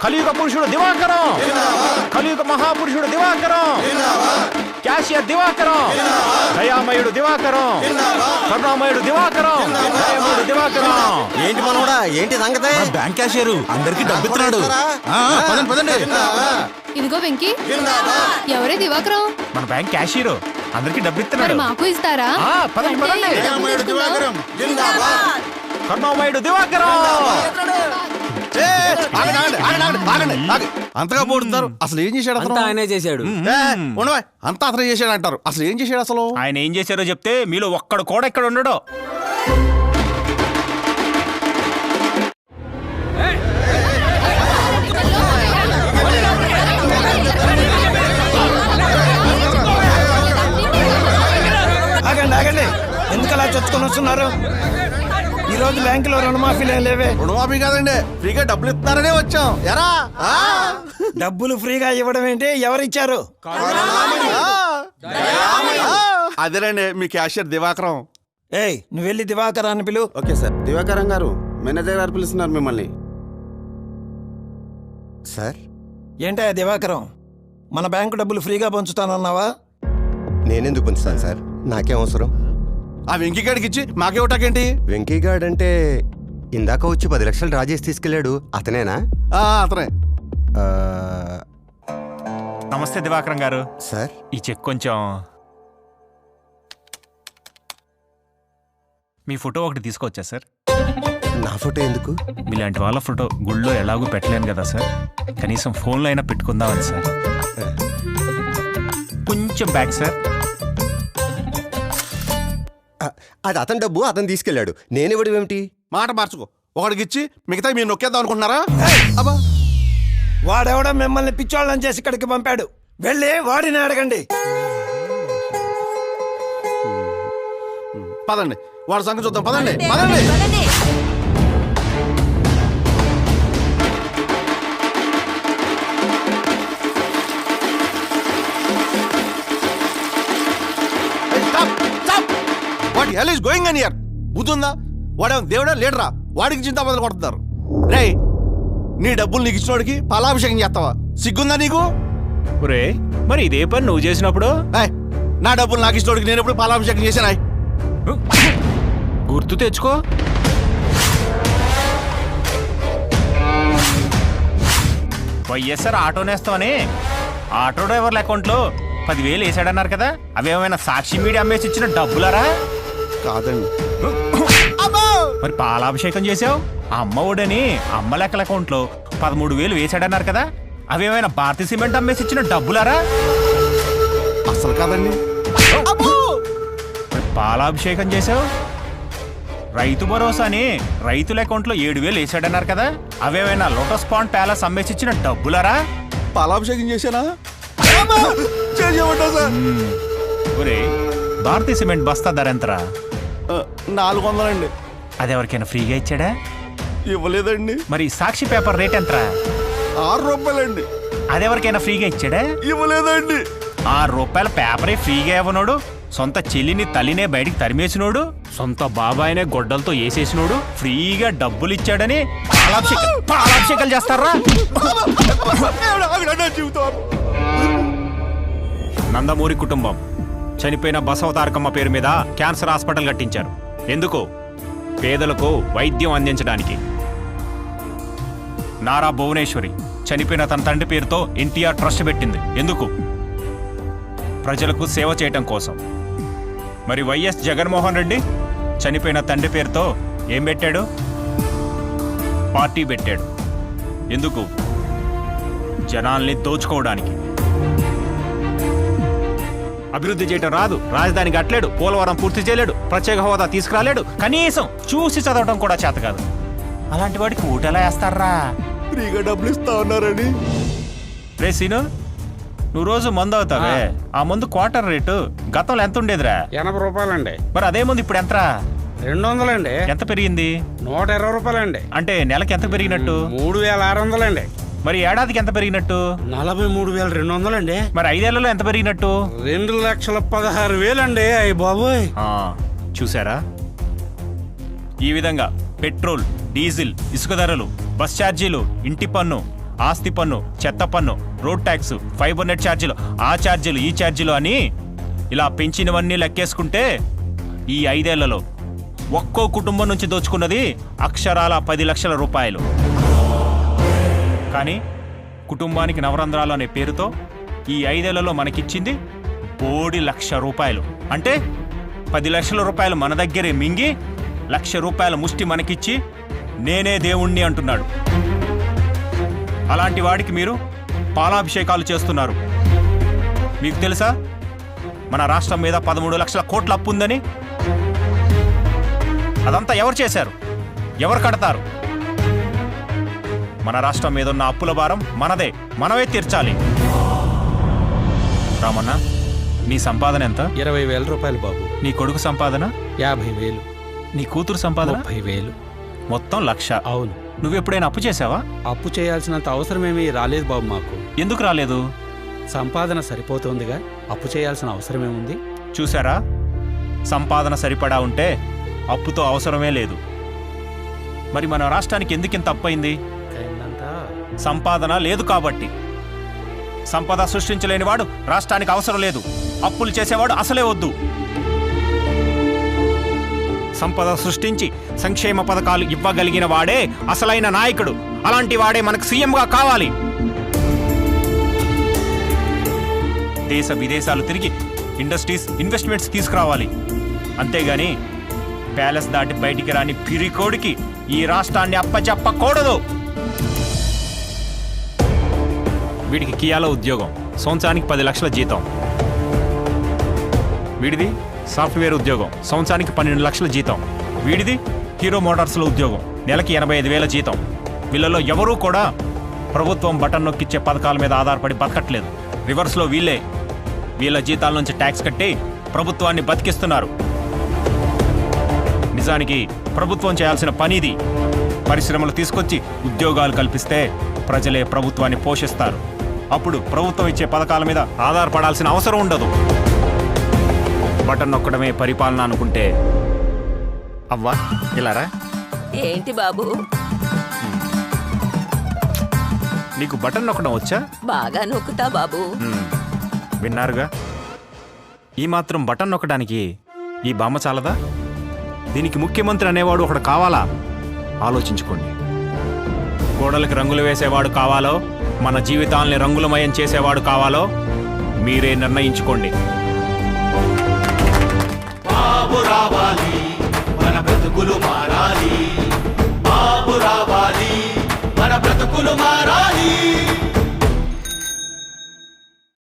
కలియుగ పురుషుడు దివాకరం, కలియుగ మహాపురుషుడు దివాకరం, క్యాషియర్ దివాకరం, దయామయుడు దివాకరం, కరుణామయుడు దివాకరం, దయామయుడు దివాకరం. ఏంటి మనోడా, ఏంటి సంగతి? బ్యాంక్ క్యాషియర్ అందరికి డబ్బిస్తున్నాడు. పదండి పదండి. ఇదిగో వెంకీ, ఎవరే దివాకరం? మన బ్యాంక్ క్యాషియర్ అందరికి డబ్బు మరి ఇస్తున్నాడు. మాకు ఇస్తారా? పదండి పదండి. దయామయుడు దివాకరం జిందాబాద్. కరుణామయుడు దివాకరం. అంతగా పోడుతారు. అసలు ఏం చేశాడు అతను? ఆయనే చేశాడు. ఉండవా, అంతా అతను చేశాడు అంటారు. అసలు ఏం చేశాడు అసలు? ఆయన ఏం చేశారో చెప్తే మీలో ఒక్కడు కూడా ఇక్కడ ఉండడు. ఆగండి ఆగండి, ఎందుకు అలా చొచ్చుకొని వస్తున్నారు? ఈ రోజు బ్యాంకులో రుణమాఫీలే లేవే. రుణమాఫీ కాదండి, ఫ్రీగా డబ్బులు ఇస్తారనే వచ్చాం. ఎరా డబ్బులు ఫ్రీగా ఇవ్వడం ఏంటి? ఎవరిచ్చారు? అదేనండి మీ క్యాషియర్ దివాకరం. ఏయ్, నువ్వు వెళ్ళి దివాకరాన్ని పిలు. Okay sir. దివాకరం గారు, మేనేజర్ గారు పిలుస్తున్నారు మిమ్మల్ని. సార్, ఏంటయ్యా దివాకరం, మన బ్యాంకు డబ్బులు ఫ్రీగా పంచుతానన్నావా? నేనెందుకు పంచుతాను సార్? నాకేం అవసరం? ఆ వెంకీగాడికి ఇచ్చి మాకే ఒకటాకేంటి? వెంకీగాడ్ అంటే ఇందాక వచ్చి 10 లక్షలు డ్రా చేసి తీసుకెళ్ళాడు, అతనేనా? అతనే. ఆ, నమస్తే దివాకరం గారు. సార్, ఈ చెక్ కొంచెం మీ ఫోటో ఒకటి తీసుకొచ్చా సార్. నా ఫోటో ఎందుకు? మీలాంటి వాళ్ళ ఫోటో గుళ్ళో ఎలాగూ పెట్టలేను కదా సార్, కనీసం ఫోన్లో అయినా పెట్టుకుందామని సార్. కొంచెం బ్యాక్ సార్. అది అతని డబ్బు, అతను తీసుకెళ్ళాడు. నేనివ్వడం ఏమిటి? మాట మార్చుకో. ఒకడికి ఇచ్చి మిగతా మీరు నొక్కేద్దాం అనుకుంటున్నారా? అబ్బా, వాడెవడో మిమ్మల్ని పిచ్చోళ్ళని చేసి ఇక్కడికి పంపాడు. వెళ్ళి వాడిని అడగండి. పదండి, వాడి సంగతి చూద్దాం. పదండి పదండి. What hell is going on here? బుద్ధుందా? వాడేమో దేవుడా లీడరా? వాడికి చింత మొదలు కొడుతున్నారు. రే, నీ డబ్బులు నీకు ఇచ్చినోడికి పాలాభిషేకం చేస్తావా? సిగ్గుందా నీకు? ఒరే, మరి ఇదే పని నువ్వు చేసినప్పుడు నా డబ్బులు నాకు ఇచ్చినోడికి నేను ఎప్పుడు పాలాభిషేకం చేశానా? గుర్తు తెచ్చుకో. వైఎస్ఆర్ ఆటో నేస్తామని ఆటో డ్రైవర్ల అకౌంట్లో 10,000 వేసాడన్నారు కదా, అవేమైనా సాక్షి మీడియా అమ్మేసి ఇచ్చిన డబ్బులరా? కాదండి. మరి పాలాభిషేకం చేసావు ఆ అమ్మ ఒడని అమ్మ లెక్కల అకౌంట్లో 13,000 వేసాడన్నారు కదా, అవేమైనా భారతీయ సిమెంట్ అమ్మేసి ఇచ్చిన డబ్బులరా? అసలు కాదండి. మరి పాలాభిషేకం చేసావు రైతు భరోసాని రైతుల అకౌంట్లో 7,000 వేసాడన్నారు కదా, అవేమైనా లోటస్ పాండ్ ప్యాలెస్ అమ్మేసి ఇచ్చిన డబ్బులరా? పాలాభిషేకం చేశానా? సార్, ఒరే, భారతీయ సిమెంట్ బస్తా ధర ఎంతరా? 400 అండి. అది ఎవరికైనా ఫ్రీగా ఇచ్చాడా? ఇవ్వలేదండి. మరి సాక్షి పేపర్ రేట్ ఎంతరా? 6 రూపాయలండి. అది ఎవరికైనా ఫ్రీగా ఇచ్చాడా? ఇవ్వలేదండి. 6 రూపాయల పేపరే ఫ్రీగా ఇవ్వనోడు, సొంత చెల్లిని తల్లినే బయటికి తరిమేసినోడు, సొంత బాబాయినే గొడ్డలతో వేసేసినోడు ఫ్రీగా డబ్బులు ఇచ్చాడని పాలాభిషేకాలు చేస్తారా? నందమూరి కుటుంబం చనిపోయిన బసవతారకమ్మ పేరు మీద క్యాన్సర్ హాస్పిటల్ కట్టించారు. ఎందుకు? పేదలకు వైద్యం అందించడానికి. నారా భువనేశ్వరి చనిపోయిన తన తండ్రి పేరుతో ఎన్టీఆర్ ట్రస్ట్ పెట్టింది. ఎందుకు? ప్రజలకు సేవ చేయటం కోసం. మరి వైఎస్ జగన్మోహన్ రెడ్డి చనిపోయిన తండ్రి పేరుతో ఏం పెట్టాడు? పార్టీ పెట్టాడు. ఎందుకు? జనాల్ని దోచుకోవడానికి. అభివృద్ధి చేయటం రాదు, రాజధాని కట్టలేడు, పోలవరం పూర్తి చేయలేడు, ప్రత్యేక హోదా తీసుకురాలేడు, కనీసం చూసి చదవటం కూడా చేత కాదు. అలాంటి వాడికి ఓటెలా వేస్తారా? ఫ్రీగా డబ్బులు ఇస్తా ఉన్నారని. రే సీను, నువ్వు రోజు మందు అవుతావే, ఆ మందు క్వార్టర్ రేటు గతంలో ఎంత ఉండేదిరా? 80 రూపాయలండి. మరి అదే మందు ఇప్పుడు ఎంతరా? 200 అండి. ఎంత పెరిగింది? 120 రూపాయలండి. అంటే నెలకి ఎంత పెరిగినట్టు? 3,600 అండి. మరి ఏడాదికి ఎంత పెరిగినట్టు? 43,200 అండి. మరి 5 ఏళ్లలో ఎంత పెరిగినట్టు? 2,16,000 అండి. అయ్య బాబోయ్, చూసారా? ఈ విధంగా పెట్రోల్, డీజిల్, ఇసుక ధరలు, బస్ ఛార్జీలు, ఇంటి పన్ను, ఆస్తి పన్ను, చెత్త పన్ను, రోడ్ ట్యాక్స్, ఫైబర్ నెట్ ఛార్జీలు, ఆ ఛార్జీలు, ఈ ఛార్జీలు అని ఇలా పెంచినవన్నీ లెక్కేసుకుంటే ఈ 5 ఏళ్లలో ఒక్కో కుటుంబం నుంచి దోచుకున్నది అక్షరాల 10 లక్షల రూపాయలు. కానీ కుటుంబానికి నవరంధ్రాలు అనే పేరుతో ఈ 5 ఏళ్లలో మనకిచ్చింది 1 లక్ష రూపాయలు. అంటే 10 లక్షల రూపాయలు మన దగ్గరే మింగి 1 లక్ష రూపాయల ముష్టి మనకిచ్చి నేనే దేవుణ్ణి అంటున్నాడు. అలాంటి వాడికి మీరు పాలాభిషేకాలు చేస్తున్నారు. మీకు తెలుసా మన రాష్ట్రం మీద 13 లక్షల కోట్ల అప్పు ఉందని? అదంతా ఎవరు చేశారు? ఎవరు కడతారు? మన రాష్ట్రం మీద ఉన్న అప్పుల భారం మనదే, మనమే తీర్చాలి. రామన్న, నీ సంపాదన ఎంత? 20,000 రూపాయలు బాబు. నీ కొడుకు సంపాదన? 50,000. నీ కూతురు సంపాదన? 30,000. మొత్తం 1 లక్ష. అవును. నువ్వెప్పుడైనా అప్పు చేసావా? అప్పు చేయాల్సినంత అవసరమేమీ రాలేదు బాబు మాకు. ఎందుకు రాలేదు? సంపాదన సరిపోతుందిగా, అప్పు చేయాల్సిన అవసరమేముంది? చూసారా, సంపాదన సరిపడా ఉంటే అప్పుతో అవసరమే లేదు. మరి మన రాష్ట్రానికి ఎందుకింత అప్పయింది? సంపాదన లేదు కాబట్టి. సంపద సృష్టించలేని వాడు రాష్ట్రానికి అవసరం లేదు. అప్పులు చేసేవాడు అసలే వద్దు. సంపద సృష్టించి సంక్షేమ పథకాలు ఇవ్వగలిగిన వాడే అసలైన నాయకుడు. అలాంటి వాడే మనకు సీఎంగా కావాలి. దేశ విదేశాలు తిరిగి ఇండస్ట్రీస్, ఇన్వెస్ట్మెంట్స్ తీసుకురావాలి. అంతేగాని ప్యాలెస్ దాటి బయటికి రాని పిరికోడికి ఈ రాష్ట్రాన్ని అప్పచెప్పకూడదు. వీడికి కియాలో ఉద్యోగం, సంవత్సరానికి 10 లక్షల జీతం. వీడిది సాఫ్ట్వేర్ ఉద్యోగం, సంవత్సరానికి 12 లక్షల జీతం. వీడిది హీరో మోటార్స్లో ఉద్యోగం, నెలకి 85,000 జీతం. వీళ్ళలో ఎవరూ కూడా ప్రభుత్వం బటన్ నొక్కిచ్చే పథకాల మీద ఆధారపడి బతకట్లేదు. రివర్స్లో వీళ్ళ జీతాల నుంచి ట్యాక్స్ కట్టి ప్రభుత్వాన్ని బతికిస్తున్నారు. నిజానికి ప్రభుత్వం చేయాల్సిన పనిది. పరిశ్రమలు తీసుకొచ్చి ఉద్యోగాలు కల్పిస్తే ప్రజలే ప్రభుత్వాన్ని పోషిస్తారు. అప్పుడు ప్రభుత్వం ఇచ్చే పథకాల మీద ఆధారపడాల్సిన అవసరం ఉండదు. బటన్ నొక్కడమే పరిపాలన అనుకుంటే అవ్వా ఇలారా. ఏంటి బాబు? నీకు బటన్ నొక్కడం వచ్చా? బాగా నొక్కుతా బాబు. విన్నారుగా, ఈ మాత్రం బటన్ నొక్కడానికి ఈ బామ్మ చాలదా? దీనికి ముఖ్యమంత్రి అనేవాడు ఒకడు కావాలా? ఆలోచించుకోండి. గోడలకు రంగులు వేసేవాడు కావాలో, మన జీవితాల్ని రంగులమయం చేసేవాడు కావాలో మీరే నిర్ణయించుకోండి. బాబు రావాలి, మన బ్రతుకులు మారాలి. బాబు రావాలి, మన బ్రతుకులు మారాలి.